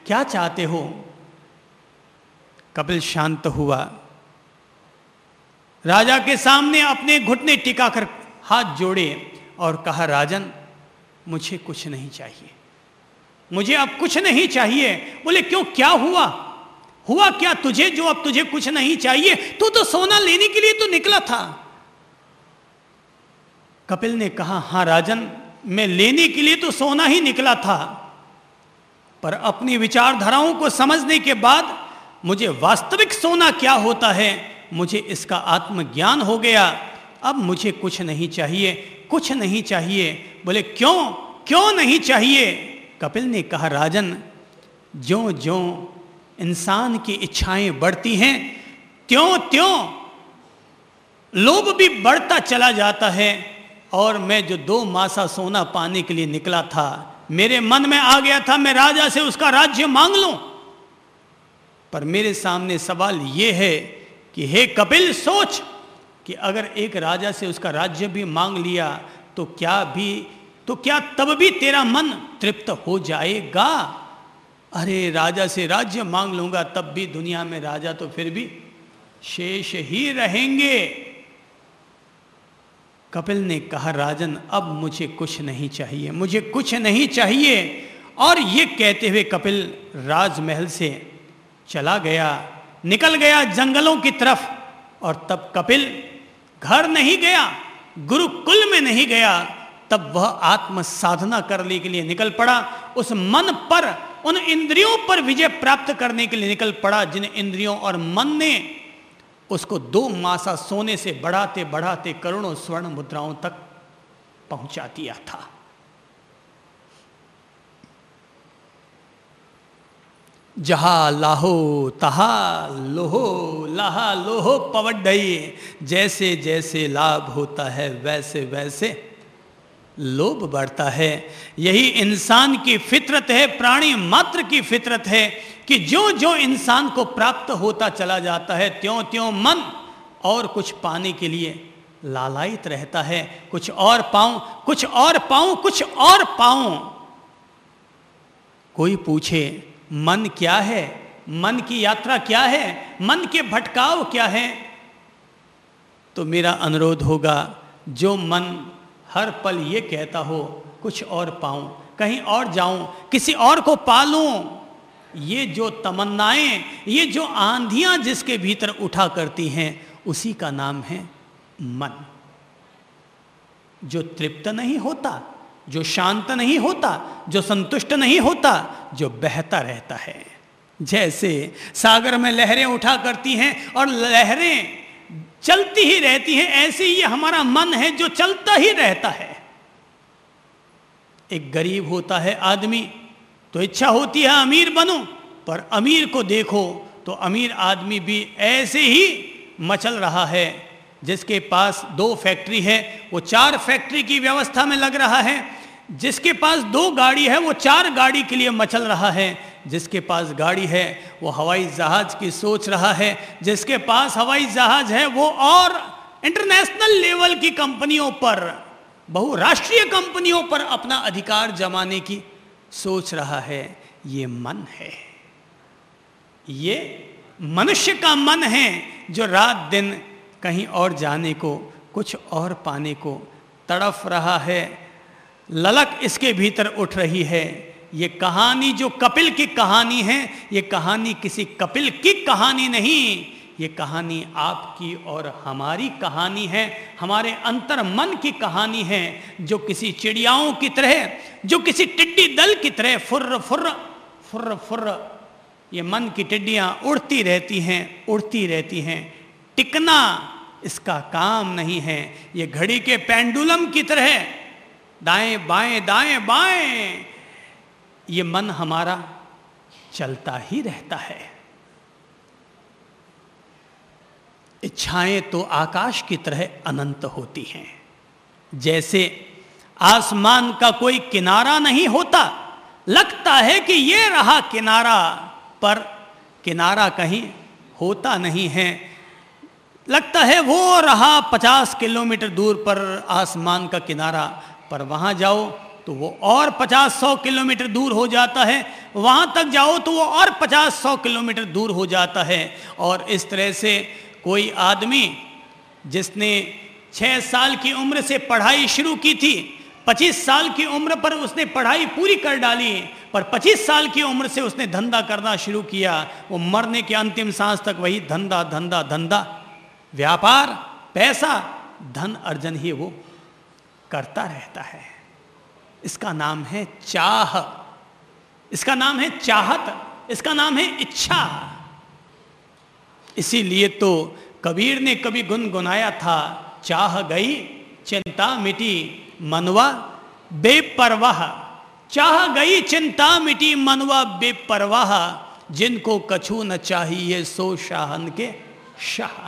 क्या चाहते हो? कपिल शांत हुआ, राजा के सामने अपने घुटने टिकाकर हाथ जोड़े और कहा, राजन मुझे कुछ नहीं चाहिए, मुझे अब कुछ नहीं चाहिए। बोले क्यों, क्या हुआ? हुआ क्या तुझे जो अब तुझे कुछ नहीं चाहिए? तू तो सोना लेने के लिए तो निकला था। कपिल ने कहा, हां राजन, मैं लेने के लिए तो सोना ही निकला था, पर अपनी विचारधाराओं को समझने के बाद मुझे वास्तविक सोना क्या होता है, मुझे इसका आत्मज्ञान हो गया। अब मुझे कुछ नहीं चाहिए, कुछ नहीं चाहिए। बोले क्यों, क्यों नहीं चाहिए? कपिल ने कहा, राजन ज्यों ज्यों इंसान की इच्छाएं बढ़ती हैं, त्यों त्यों लोभ भी बढ़ता चला जाता है। और मैं जो 2 मासा सोना पाने के लिए निकला था, मेरे मन में आ गया था मैं राजा से उसका राज्य मांग लूं। पर मेरे सामने सवाल यह है कि हे कपिल, सोच कि अगर एक राजा से उसका राज्य भी मांग लिया तो क्या तब भी तेरा मन तृप्त हो जाएगा? अरे राजा से राज्य मांग लूंगा तब भी दुनिया में राजा तो फिर भी शेष ही रहेंगे। कपिल ने कहा, राजन अब मुझे कुछ नहीं चाहिए, मुझे कुछ नहीं चाहिए। और ये कहते हुए कपिल राजमहल से चला गया, निकल गया जंगलों की तरफ। और तब कपिल घर नहीं गया, गुरुकुल में नहीं गया, तब वह आत्म साधना करने के लिए निकल पड़ा। उस मन पर, उन इंद्रियों पर विजय प्राप्त करने के लिए निकल पड़ा जिन इंद्रियों और मन ने उसको 2 मासा सोने से बढ़ाते बढ़ाते करोड़ों स्वर्ण मुद्राओं तक पहुंचा दिया था। जहा लाहो तहा लोहो, लाहा लोहो पवड्डई। जैसे जैसे लाभ होता है वैसे वैसे लोभ बढ़ता है। यही इंसान की फितरत है, प्राणी मात्र की फितरत है कि जो जो इंसान को प्राप्त होता चला जाता है त्यों त्यों मन और कुछ पाने के लिए लालायित रहता है। कुछ और पाऊं, कुछ और पाऊं, कुछ और पाऊं। कोई पूछे मन क्या है, मन की यात्रा क्या है, मन के भटकाव क्या है, तो मेरा अनुरोध होगा, जो मन हर पल ये कहता हो कुछ और पाऊं, कहीं और जाऊं, किसी और को पालूं, ये जो तमन्नाएं, ये जो आंधियां जिसके भीतर उठा करती हैं, उसी का नाम है मन। जो तृप्त नहीं होता, जो शांत नहीं होता, जो संतुष्ट नहीं होता, जो बहता रहता है। जैसे सागर में लहरें उठा करती हैं और लहरें चलती ही रहती हैं, ऐसे ही हमारा मन है जो चलता ही रहता है। एक गरीब होता है आदमी तो इच्छा होती है अमीर बनूं, पर अमीर को देखो तो अमीर आदमी भी ऐसे ही मचल रहा है। जिसके पास 2 फैक्ट्री है वो 4 फैक्ट्री की व्यवस्था में लग रहा है, जिसके पास 2 गाड़ी है वो 4 गाड़ी के लिए मचल रहा है, जिसके पास गाड़ी है वो हवाई जहाज की सोच रहा है, जिसके पास हवाई जहाज है वो और इंटरनेशनल लेवल की कंपनियों पर, बहुराष्ट्रीय कंपनियों पर अपना अधिकार जमाने की सोच रहा है। ये मन है, ये मनुष्य का मन है जो रात दिन कहीं और जाने को, कुछ और पाने को तड़फ रहा है। ललक इसके भीतर उठ रही है। ये कहानी जो कपिल की कहानी है, ये कहानी किसी कपिल की कहानी नहीं, ये कहानी आपकी और हमारी कहानी है, हमारे अंतर मन की कहानी है, जो किसी चिड़ियाओं की तरह, जो किसी टिड्डी दल की तरह फुर्र फुर्र फुर्र फुर्र, ये मन की टिड्डियां उड़ती रहती हैं, उड़ती रहती हैं। टिकना इसका काम नहीं है। ये घड़ी के पेंडुलम की तरह दाएं बाएं दाएं बाएं, ये मन हमारा चलता ही रहता है। इच्छाएं तो आकाश की तरह अनंत होती हैं। जैसे आसमान का कोई किनारा नहीं होता, लगता है कि ये रहा किनारा, पर किनारा कहीं होता नहीं है। लगता है वो रहा 50 किलोमीटर दूर पर आसमान का किनारा, पर वहां जाओ तो वो और 50-100 किलोमीटर दूर हो जाता है, वहाँ तक जाओ तो वो और 50-100 किलोमीटर दूर हो जाता है। और इस तरह से कोई आदमी जिसने 6 साल की उम्र से पढ़ाई शुरू की थी, 25 साल की उम्र पर उसने पढ़ाई पूरी कर डाली, पर 25 साल की उम्र से उसने धंधा करना शुरू किया, वो मरने के अंतिम सांस तक वही धंधा धंधा धंधा, व्यापार, पैसा, धन अर्जन ही वो करता रहता है। इसका नाम है चाह, इसका नाम है चाहत, इसका नाम है इच्छा। इसीलिए तो कबीर ने कभी गुनगुनाया था, चाह गई चिंता मिटी मनवा बेपरवाह, चाह गई चिंता मिटी मनवा बेपरवाह, जिनको कछु न चाहिए सो शाहन के शाह।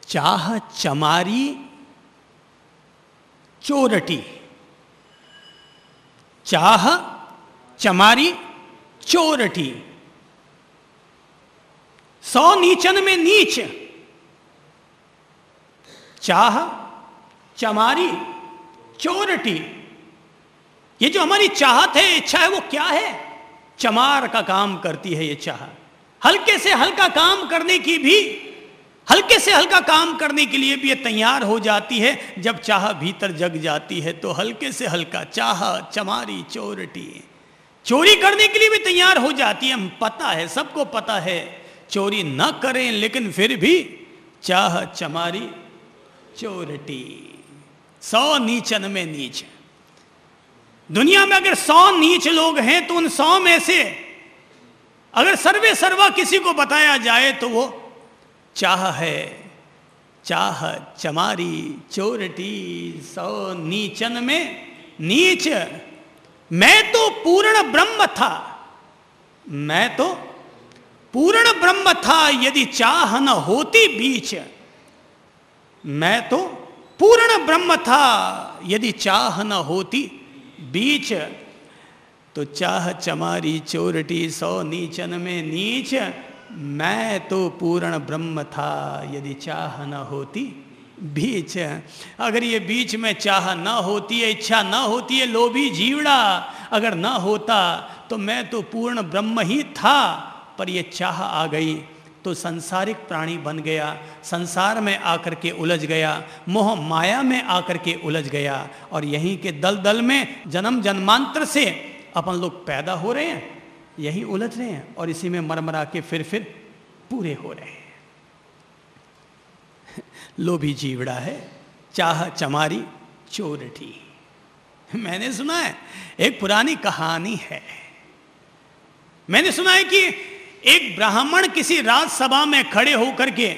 चाह चमारी चोरटी, चाह चमारी चोरटी, 100 नीचन में नीच, चाह चमारी चोरटी। ये जो हमारी चाहत है, इच्छा है, वो क्या है? चमार का काम करती है ये चाह। हल्के से हल्का काम करने की भी, हल्के से हल्का काम करने के लिए भी ये तैयार हो जाती है। जब चाह भीतर जग जाती है तो हल्के से हल्का, चाह चमारी चोरटी, चोरी करने के लिए भी तैयार हो जाती है। हम पता है, सबको पता है, चोरी न करें, लेकिन फिर भी चाह चमारी चोरटी। 100 नीचन में नीच। दुनिया में अगर 100 नीच लोग हैं तो उन 100 में से अगर सर्वे सर्वा किसी को बताया जाए तो वो चाह है। चाह चमारी चोरटी, 100 नीचन में नीच। मैं तो पूर्ण ब्रह्म था, मैं तो पूर्ण ब्रह्म था, यदि चाह न होती बीच। मैं तो पूर्ण ब्रह्म था, यदि चाह न होती बीच। तो चाह चमारी चोरटी, 100 नीचन में नीच। मैं तो पूर्ण ब्रह्म था, यदि चाह न होती बीच। अगर ये बीच में चाह न होती है, इच्छा न होती है, लोभी जीवड़ा अगर न होता तो मैं तो पूर्ण ब्रह्म ही था। पर ये चाह आ गई तो संसारिक प्राणी बन गया, संसार में आकर के उलझ गया, मोह माया में आकर के उलझ गया। और यहीं के दलदल में जन्म जन्मांतर से अपन लोग पैदा हो रहे हैं, यही उलझ रहे हैं और इसी में मरमरा के फिर पूरे हो रहे हैं। लोभी जीवड़ा है, चाह चमारी चोरटी। मैंने सुना है, एक पुरानी कहानी है, मैंने सुना है कि एक ब्राह्मण किसी राजसभा में खड़े होकर के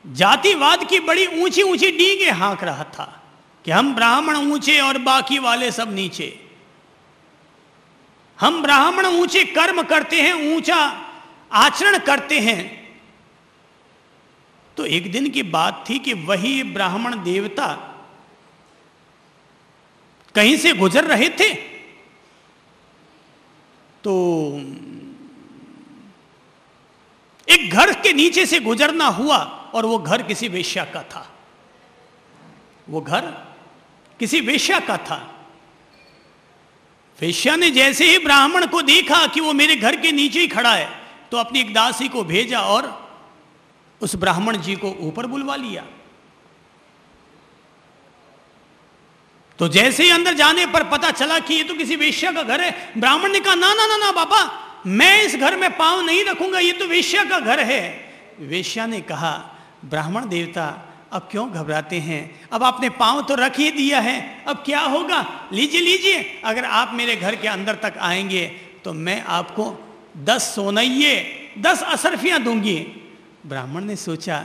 जातिवाद की बड़ी ऊंची ऊंची डींगे हाँक रहा था कि हम ब्राह्मण ऊंचे और बाकी वाले सब नीचे। हम ब्राह्मण ऊंचे कर्म करते हैं, ऊंचा आचरण करते हैं। तो एक दिन की बात थी कि वही ब्राह्मण देवता कहीं से गुजर रहे थे, तो एक घर के नीचे से गुजरना हुआ और वो घर किसी वेश्या का था। वो घर किसी वेश्या का था। वेश्या ने जैसे ही ब्राह्मण को देखा कि वो मेरे घर के नीचे ही खड़ा है, तो अपनी एक दासी को भेजा और उस ब्राह्मण जी को ऊपर बुलवा लिया। तो जैसे ही अंदर जाने पर पता चला कि ये तो किसी वेश्या का घर है, ब्राह्मण ने कहा, ना ना ना ना बाबा, मैं इस घर में पांव नहीं रखूंगा, ये तो वेश्या का घर है। वेश्या ने कहा, ब्राह्मण देवता अब क्यों घबराते हैं, अब आपने पांव तो रख ही दिया है, अब क्या होगा, लीजिए लीजिए, अगर आप मेरे घर के अंदर तक आएंगे तो मैं आपको 10 सोनइये 10 असरफियां दूंगी। ब्राह्मण ने सोचा,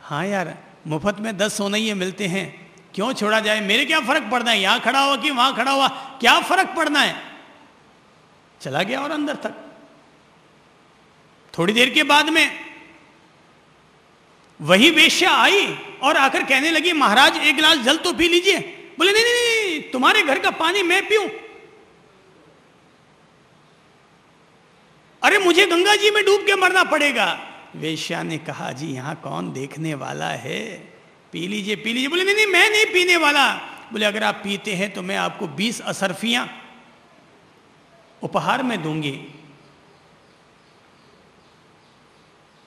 हाँ यार, मुफ्त में 10 सोनइये मिलते हैं, क्यों छोड़ा जाए, मेरे क्या फर्क पड़ना है, यहां खड़ा हुआ कि वहां खड़ा हुआ, क्या फर्क पड़ना है। चला गया और अंदर तक। थोड़ी देर के बाद में वही वेश्या आई और आकर कहने लगी, महाराज एक गिलास जल तो पी लीजिए। बोले, नहीं नहीं नहीं, तुम्हारे घर का पानी मैं पीऊं, अरे मुझे गंगा जी में डूब के मरना पड़ेगा। वेश्या ने कहा, जी यहां कौन देखने वाला है, पी लीजिए पी लीजिए। बोले, नहीं नहीं मैं नहीं पीने वाला, बोले अगर आप पीते हैं तो मैं आपको 20 असरफियां उपहार में दूंगी।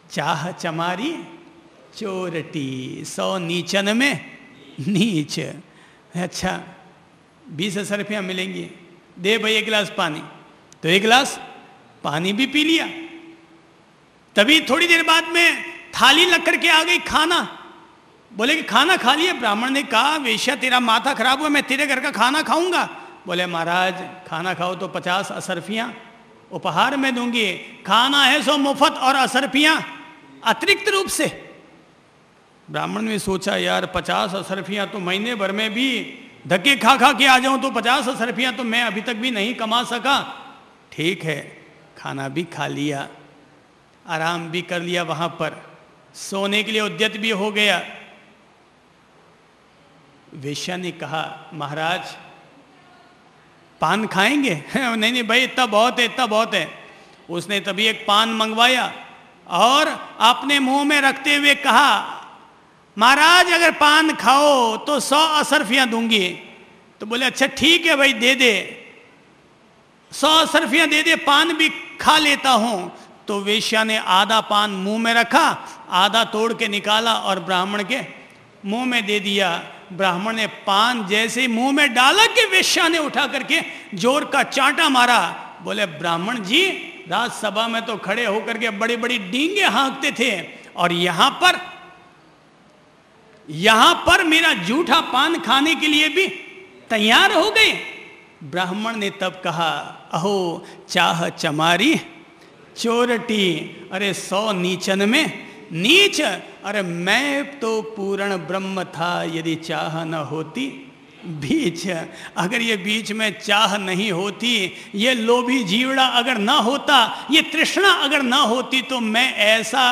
चाह चमारी चोरटी 100 नीचन में नीच। अच्छा 20 असरफियां मिलेंगी, दे भाई 1 गिलास पानी। तो 1 गिलास पानी भी पी लिया। तभी थोड़ी देर बाद में थाली लग करके आ गई खाना। बोले कि खाना खा लिया। ब्राह्मण ने कहा वेश्या तेरा माथा खराब हुआ, मैं तेरे घर का खाना खाऊंगा। बोले महाराज खाना खाओ तो 50 असरफियां उपहार में दूंगी, खाना है सो मुफ्त और असरफियां अतिरिक्त रूप से। ब्राह्मण ने सोचा यार 50 असरफियां तो महीने भर में भी धक्के खा खा के आ जाऊं तो 50 असरफियां तो मैं अभी तक भी नहीं कमा सका। ठीक है, खाना भी खा लिया, आराम भी कर लिया, वहां पर सोने के लिए उद्यत भी हो गया। वेश्या ने कहा महाराज पान खाएंगे? नहीं नहीं भाई इतना बहुत है, इतना बहुत है। उसने तभी एक पान मंगवाया और अपने मुंह में रखते हुए कहा महाराज अगर पान खाओ तो 100 असरफियां दूंगी। तो बोले अच्छा ठीक है भाई दे दे, 100 असरफियां दे दे, पान भी खा लेता हूं। तो वेश्या ने आधा पान मुंह में रखा, आधा तोड़ के निकाला और ब्राह्मण के मुंह में दे दिया। ब्राह्मण ने पान जैसे मुंह में डाला कि वेश्या ने उठा करके जोर का चांटा मारा। बोले ब्राह्मण जी राजसभा में तो खड़े होकर के बड़ी बड़ी डींगे हाँकते थे और यहां पर मेरा जूठा पान खाने के लिए भी तैयार हो गए। ब्राह्मण ने तब कहा अहो चाह चमारी चोरटी, अरे 100 नीचन में नीच। अरे मैं तो पूर्ण ब्रह्म था यदि चाह न होती बीच। अगर ये बीच में चाह नहीं होती, ये लोभी जीवड़ा अगर ना होता, ये तृष्णा अगर ना होती तो मैं ऐसा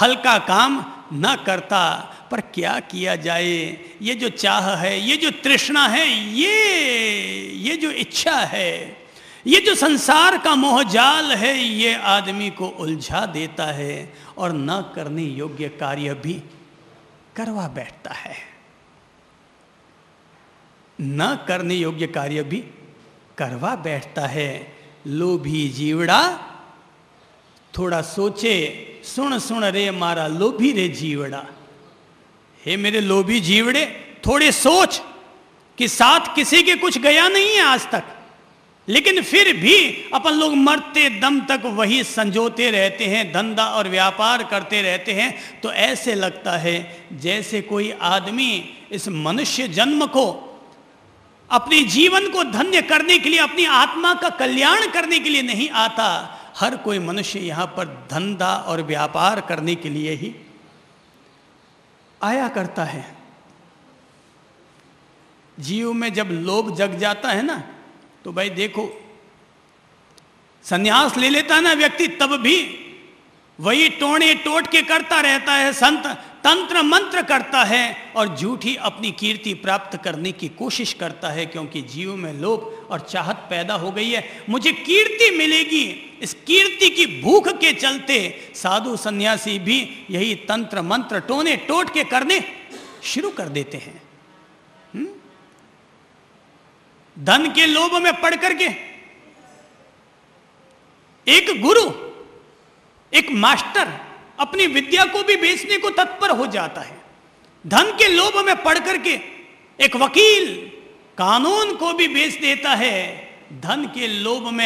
हल्का काम ना करता। पर क्या किया जाए, ये जो चाह है, ये जो तृष्णा है, ये जो इच्छा है, ये जो संसार का मोहजाल है, ये आदमी को उलझा देता है और न करने योग्य कार्य भी करवा बैठता है। न करने योग्य कार्य भी करवा बैठता है। लोभी जीवड़ा थोड़ा सोचे, सुन सुन रे मारा लोभी रे जीवड़ा। हे मेरे लोभी जीवड़े थोड़े सोच कि साथ किसी के कुछ गया नहीं है आज तक, लेकिन फिर भी अपन लोग मरते दम तक वही संजोते रहते हैं, धंधा और व्यापार करते रहते हैं। तो ऐसे लगता है जैसे कोई आदमी इस मनुष्य जन्म को अपने जीवन को धन्य करने के लिए, अपनी आत्मा का कल्याण करने के लिए नहीं आता। हर कोई मनुष्य यहाँ पर धंधा और व्यापार करने के लिए ही आया करता है। जीव में जब लोभ जग जाता है ना, तो भाई देखो सन्यास ले लेता है ना व्यक्ति, तब भी वही टोने टोट के करता रहता है, संत तंत्र मंत्र करता है और झूठी अपनी कीर्ति प्राप्त करने की कोशिश करता है, क्योंकि जीव में लोभ और चाहत पैदा हो गई है। मुझे कीर्ति मिलेगी, इस कीर्ति की भूख के चलते साधु सन्यासी भी यही तंत्र मंत्र टोने टोट के करने शुरू कर देते हैं। धन के लोभ में पड़ करके एक गुरु, एक मास्टर अपनी विद्या को भी बेचने को तत्पर हो जाता है। धन के लोभ में पड़ करके एक वकील कानून को भी बेच देता है। धन के लोभ में